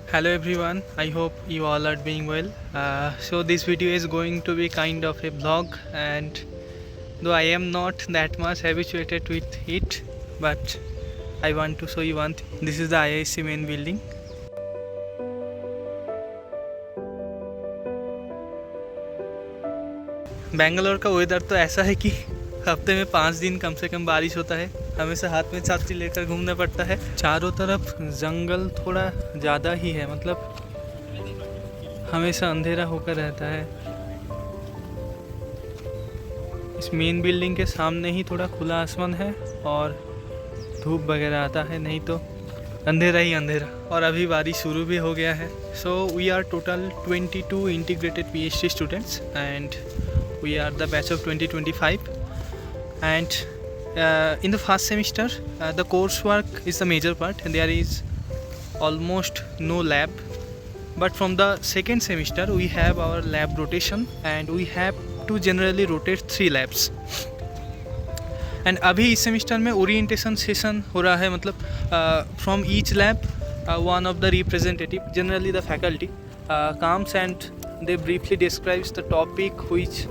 Hello everyone, I hope you all are doing well. So this video is going to be kind of a vlog, and though I am not that much habituated with it, but I want to show you one thing. This is the IISc main building. Bangalore का weather तो ऐसा है कि हफ्ते में 5 दिन कम से कम बारिश होता है। हमेशा हाथ में छाती लेकर घूमना पड़ता है। चारों तरफ जंगल थोड़ा ज़्यादा ही है, मतलब हमेशा अंधेरा होकर रहता है। इस मेन बिल्डिंग के सामने ही थोड़ा खुला आसमान है और धूप वगैरह आता है, नहीं तो अंधेरा ही अंधेरा। और अभी बारिश शुरू भी हो गया है। So we are total 22 integrated PhD students and we are the batch of 2025, and in the first semester the coursework is the major part and there is almost no lab, but from the second semester we have our lab rotation and we have to generally rotate 3 labs. and अभी इस semester में orientation session हो रहा है, मतलब from each lab one of the representative, generally the faculty, comes and they briefly describes the topic which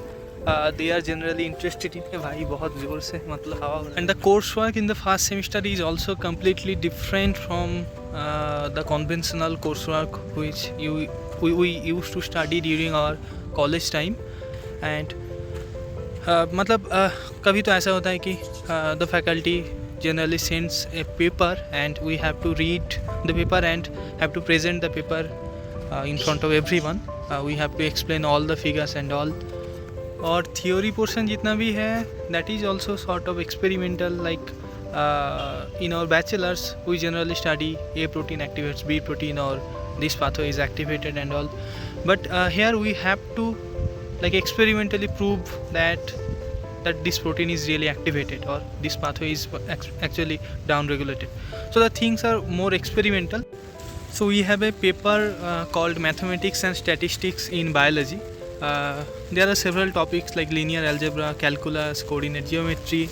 they are generally interested in. भाई बहुत ज़ोर से मतलब हवा हो रहा है। And the coursework in the first semester is also completely different from the conventional coursework which we used to study during our college time. And मतलब कभी तो ऐसा होता है कि the faculty generally sends a paper and we have to read the paper and have to present the paper in front of everyone. We have to explain all the figures and all. और theory portion जितना भी है that is also sort of experimental, like in our bachelors we generally study A protein activates B protein or this pathway is activated and all, but here we have to like experimentally prove that this protein is really activated or this pathway is actually down regulated. So the things are more experimental. So we have a paper called Mathematics and Statistics in Biology. There are several topics like linear algebra, calculus, coordinate geometry.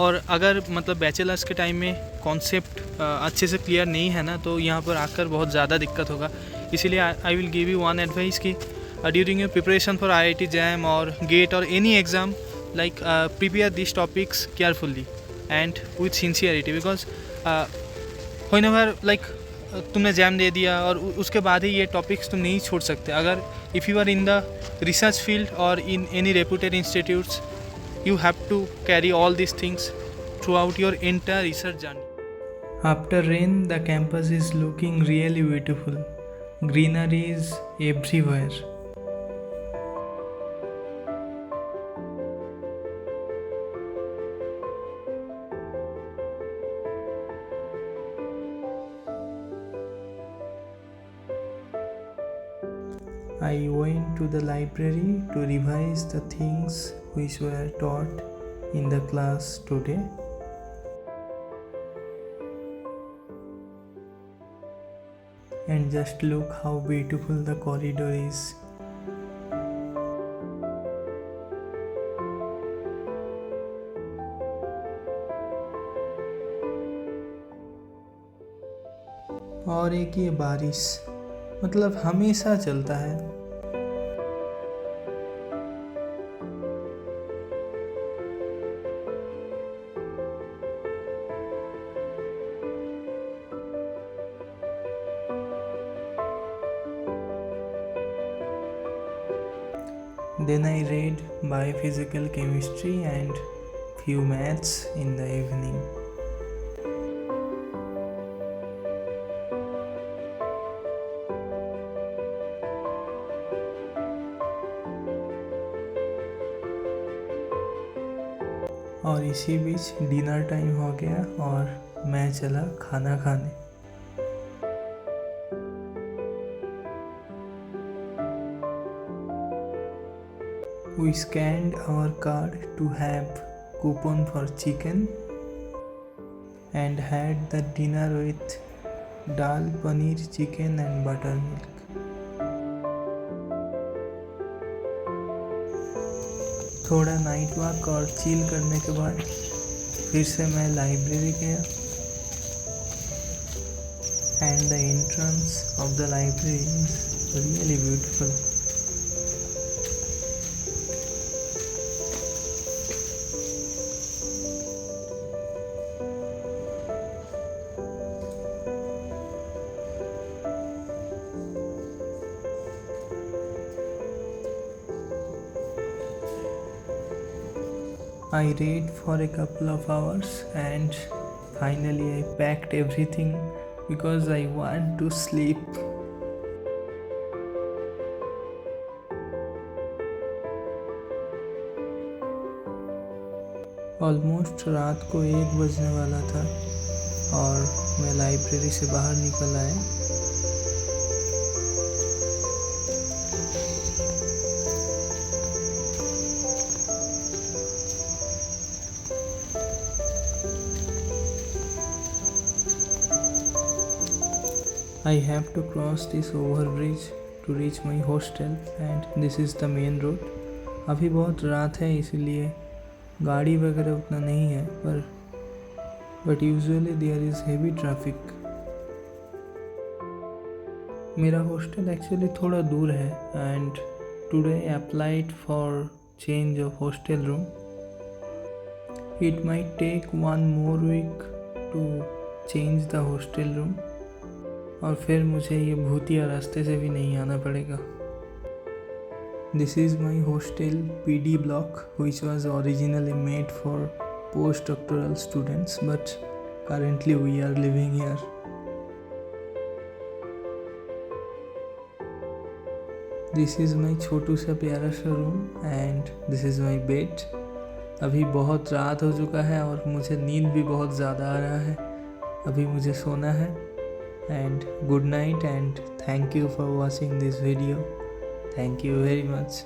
और अगर मतलब bachelors के time में concept अच्छे से clear नहीं है ना, तो यहाँ पर आकर बहुत ज़्यादा दिक्कत होगा। इसीलिए I will give you one advice कि during your preparation for IIT JAM और गेट और any exam, like prepare these topics carefully and with sincerity, because whenever like तुमने जैम दे दिया और उसके बाद ही ये टॉपिक्स तुम नहीं छोड़ सकते। अगर if you are in the research field और in any reputed institutes, you have to carry all these things throughout your entire research journey. After rain, the campus is looking really beautiful. Greenery is everywhere. I went to the library to revise the things which were taught in the class today. And just look how beautiful the corridor is. और एक ये बारिश, मतलब हमेशा चलता है। Then I read biophysical chemistry and few maths in the evening. और इसी बीच डिनर टाइम हो गया और मैं चला खाना खाने। We scanned our card to have coupon for chicken and had the dinner with dal, paneer, chicken and buttermilk. थोड़ा नाइट वॉक और चिल करने के बाद फिर से मैं लाइब्रेरी गया and the entrance of the library is really beautiful. I read for a couple of hours and finally I packed everything because I want to sleep. Almost रात को 1 बजने वाला था और मैं लाइब्रेरी से बाहर निकल आया. I have to cross this overbridge to reach my hostel and this is the main road. अभी बहुत रात है इसीलिए गाड़ी वगैरह उतना नहीं है but usually there is heavy traffic. मेरा हॉस्टल एक्चुअली थोड़ा दूर है and today I applied for change of hostel room. It might take 1 more week to change the hostel room. और फिर मुझे ये भूतिया रास्ते से भी नहीं आना पड़ेगा. This is my hostel PD block which was originally made for postdoctoral students but currently we are living here. This is my छोटू सा प्यारा सा room and this is my bed. अभी बहुत रात हो चुका है और मुझे नींद भी बहुत ज़्यादा आ रहा है. अभी मुझे सोना है. And good night and thank you for watching this video. Thank you very much.